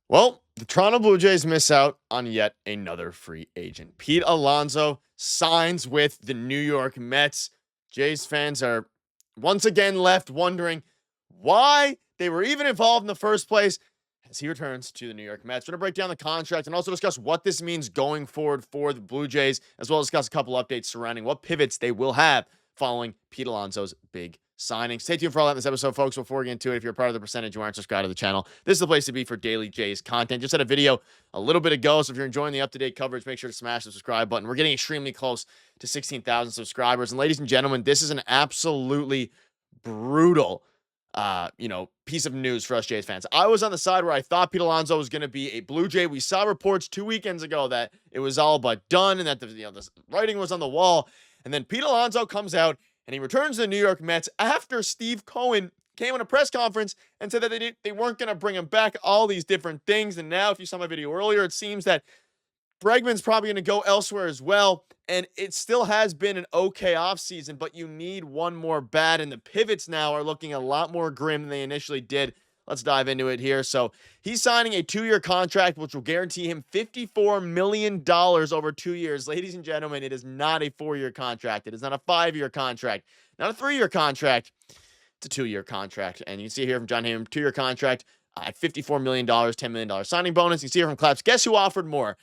Well, the Toronto Blue Jays miss out on yet another free agent. Pete Alonso signs with the New York Mets. Jays fans are once again left wondering why they were even involved in the first place as he returns to the New York Mets. We're going to break down the contract and also discuss what this means going forward for the Blue Jays, as well as discuss a couple updates surrounding what pivots they will have following Pete Alonso's big signing. Stay tuned for all that in this episode, folks. Before we get into it, if you're part of the percentage you aren't subscribed to the channel, this is the place to be for daily Jays content. Just had a video a little bit ago, so if you're enjoying the up-to-date coverage, make sure to smash the subscribe button. We're getting extremely close to 16,000 subscribers. And ladies and gentlemen, this is an absolutely brutal piece of news for us Jays fans. I was on the side where I thought Pete Alonso was going to be a Blue Jay. We saw reports 2 weekends ago that it was all but done and that the writing was on the wall. And then Pete Alonso comes out and he returns to the New York Mets after Steve Cohen came on a press conference and said that they weren't going to bring him back, all these different things. And now, if you saw my video earlier, it seems that Bregman's probably going to go elsewhere as well. And it still has been an okay offseason, but you need one more bat. And the pivots now are looking a lot more grim than they initially did. Let's dive into it here. So he's signing a 2-year contract, which will guarantee him $54 million over 2 years. Ladies and gentlemen, it is not a 4-year contract. It is not a 5-year contract, not a 3-year contract. It's a 2-year contract. And you can see here from John Heyman, 2-year contract at $54 million, $10 million signing bonus. You can see here from Claps. Guess who offered more?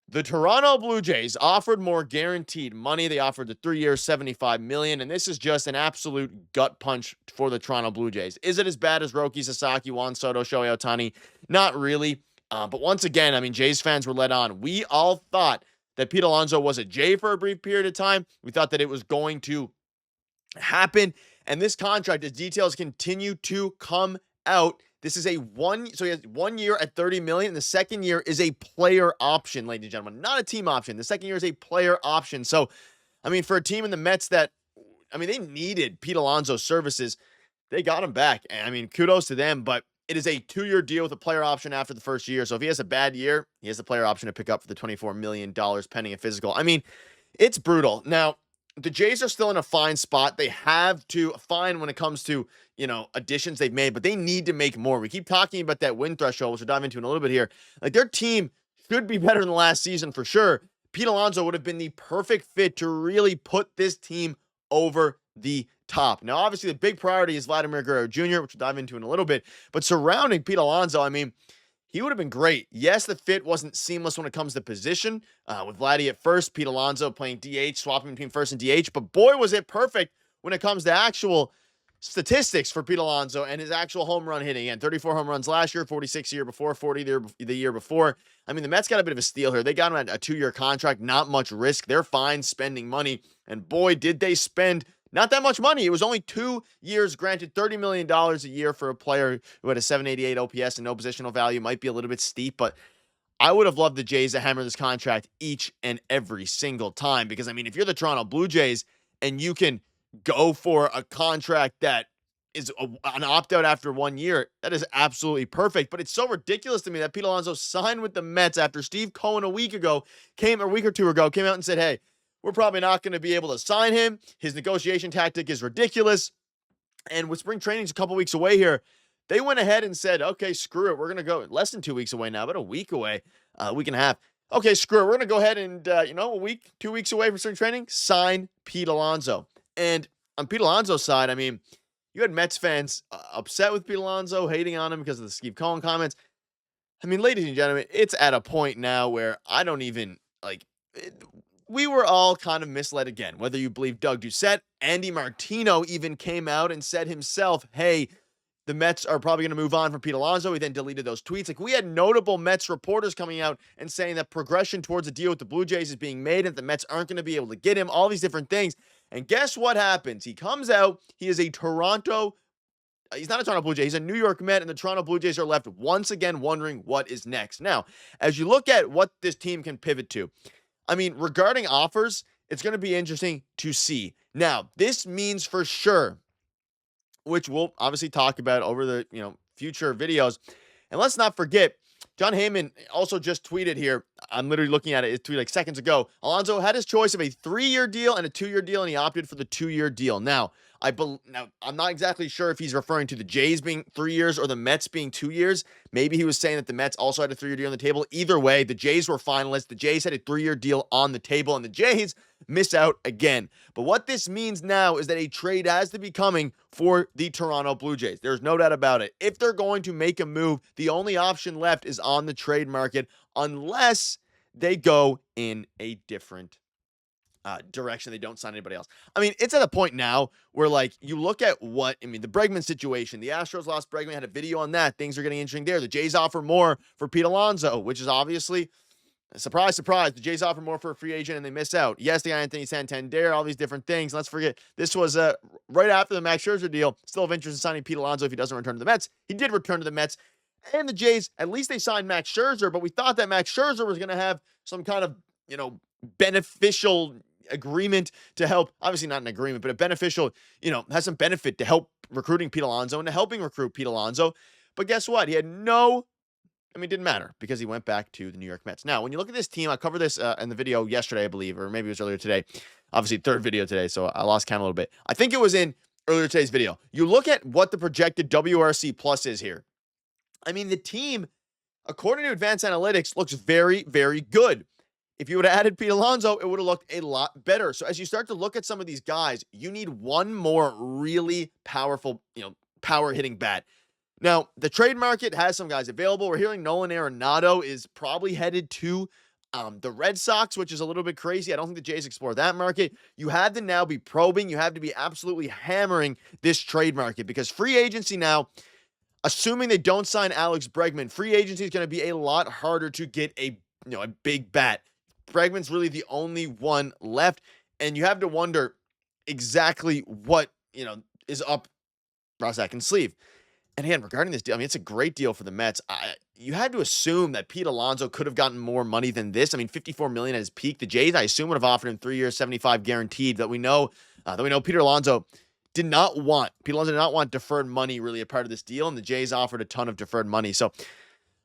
The Toronto Blue Jays offered more guaranteed money. They offered the 3 years, $75 million, and this is just an absolute gut punch for the Toronto Blue Jays. Is it as bad as Roki Sasaki, Juan Soto, Shohei Ohtani? Not really. But once again, I mean, Jays fans were led on. We all thought that Pete Alonso was a Jay for a brief period of time. We thought that it was going to happen, and this contract, as details continue to come out, this is so he has 1 year at $30 million. And the second year is a player option, ladies and gentlemen, not a team option. The second year is a player option. So, I mean, for a team in the Mets that, I mean, they needed Pete Alonso's services, they got him back. And I mean, kudos to them, but it is a 2-year deal with a player option after the first year. So if he has a bad year, he has the player option to pick up for the $24 million pending a physical. I mean, it's brutal. Now, the Jays are still in a fine spot. They have to find when it comes to, additions they've made, but they need to make more. We keep talking about that win threshold, which we'll dive into in a little bit here. Like, their team should be better than last season for sure. Pete Alonso would have been the perfect fit to really put this team over the top. Now, obviously, the big priority is Vladimir Guerrero Jr., which we'll dive into in a little bit, but surrounding Pete Alonso, I mean, he would have been great. Yes, the fit wasn't seamless when it comes to position. With Vladdy at first, Pete Alonso playing DH, swapping between first and DH. But boy, was it perfect when it comes to actual statistics for Pete Alonso and his actual home run hitting. Again, 34 home runs last year, 46 the year before, 40 the year before. I mean, the Mets got a bit of a steal here. They got him at a 2-year contract, not much risk. They're fine spending money. And boy, did they spend not that much money. It was only 2 years, granted $30 million a year for a player who had a 788 OPS and no positional value. Might be a little bit steep, but I would have loved the Jays to hammer this contract each and every single time. Because, I mean, if you're the Toronto Blue Jays and you can go for a contract that is an opt-out after 1 year, that is absolutely perfect. But it's so ridiculous to me that Pete Alonso signed with the Mets after Steve Cohen a week or 2 ago, came out and said, hey, we're probably not going to be able to sign him. His negotiation tactic is ridiculous. And with spring training a couple weeks away here, they went ahead and said, okay, screw it. We're going to go less than 2 weeks away now, but a week away, a week and a half. Okay, screw it. We're going to go ahead and, a week, 2 weeks away from spring training, sign Pete Alonso. And on Pete Alonso's side, I mean, you had Mets fans upset with Pete Alonso, hating on him because of the Steve Cohen comments. I mean, ladies and gentlemen, it's at a point now where I don't even, we were all kind of misled again. Whether you believe Doug Doucette, Andy Martino even came out and said himself, hey, the Mets are probably going to move on from Pete Alonso. He then deleted those tweets. Like, we had notable Mets reporters coming out and saying that progression towards a deal with the Blue Jays is being made and the Mets aren't going to be able to get him, all these different things. And guess what happens? He comes out. He is he's not a Toronto Blue Jay. He's a New York Met, and the Toronto Blue Jays are left once again wondering what is next. Now, as you look at what this team can pivot to, I mean, regarding offers, it's going to be interesting to see. Now, this means for sure, which we'll obviously talk about over the, future videos. And let's not forget, John Heyman also just tweeted here. I'm literally looking at it. It tweeted like seconds ago. Alonso had his choice of a 3-year deal and a 2-year deal, and he opted for the 2-year deal. Now, Now, I'm not exactly sure if he's referring to the Jays being 3 years or the Mets being 2 years. Maybe he was saying that the Mets also had a 3-year deal on the table. Either way, the Jays were finalists. The Jays had a 3-year deal on the table, and the Jays miss out again. But what this means now is that a trade has to be coming for the Toronto Blue Jays. There's no doubt about it. If they're going to make a move, the only option left is on the trade market, unless they go in a different direction. They don't sign anybody else. I mean, it's at a point now where, like, you look at the Bregman situation. The Astros lost Bregman, had a video on that. Things are getting interesting there. The Jays offer more for Pete Alonso, which is obviously, surprise, surprise, the Jays offer more for a free agent and they miss out. Yes, the Anthony Santander, all these different things. Let's forget, this was right after the Max Scherzer deal. Still have interest in signing Pete Alonso if he doesn't return to the Mets. He did return to the Mets. And the Jays, at least they signed Max Scherzer, but we thought that Max Scherzer was going to have some kind of, beneficial agreement to help, obviously not an agreement, but a beneficial, has some benefit to help recruiting Pete Alonso and to helping recruit Pete Alonso. But guess what? He had it didn't matter because he went back to the New York Mets. Now, when you look at this team, I covered this in the video yesterday, I believe, or maybe it was earlier today. Obviously, third video today, so I lost count a little bit. I think it was in earlier today's video. You look at what the projected WRC plus is here. I mean, the team, according to advanced analytics, looks very, very good. If you would have added Pete Alonso, it would have looked a lot better. So as you start to look at some of these guys, you need one more really powerful, power hitting bat. Now, the trade market has some guys available. We're hearing Nolan Arenado is probably headed to the Red Sox, which is a little bit crazy. I don't think the Jays explore that market. You have to now be probing. You have to be absolutely hammering this trade market because free agency now, assuming they don't sign Alex Bregman, free agency is going to be a lot harder to get a big bat. Bregman's really the only one left, and you have to wonder exactly what, is up Ross Atkins' sleeve. And again, regarding this deal, it's a great deal for the Mets. You had to assume that Pete Alonso could have gotten more money than this. $54 million at his peak. The Jays, I assume, would have offered him 3 years, 75 guaranteed. That we know Peter Alonso did not want. Pete Alonso did not want deferred money really a part of this deal, and the Jays offered a ton of deferred money. So,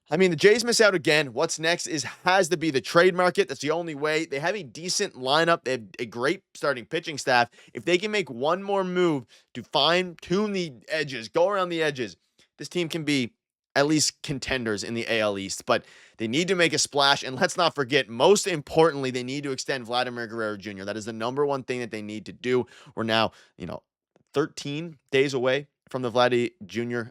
the Jays miss out again. What's next has to be the trade market. That's the only way. They have a decent lineup. They have a great starting pitching staff. If they can make one more move to fine-tune the edges, go around the edges, this team can be at least contenders in the AL East. But they need to make a splash. And let's not forget, most importantly, they need to extend Vladimir Guerrero Jr. That is the number one thing that they need to do. We're now, 13 days away from the Vladdy Jr.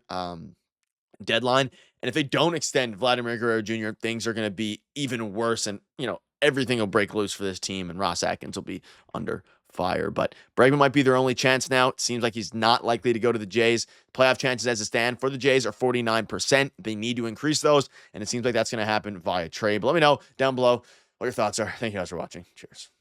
Deadline. And if they don't extend Vladimir Guerrero Jr., things are going to be even worse. And, everything will break loose for this team and Ross Atkins will be under fire. But Bregman might be their only chance now. It seems like he's not likely to go to the Jays. Playoff chances as it stand for the Jays are 49%. They need to increase those. And it seems like that's going to happen via trade. But let me know down below what your thoughts are. Thank you guys for watching. Cheers.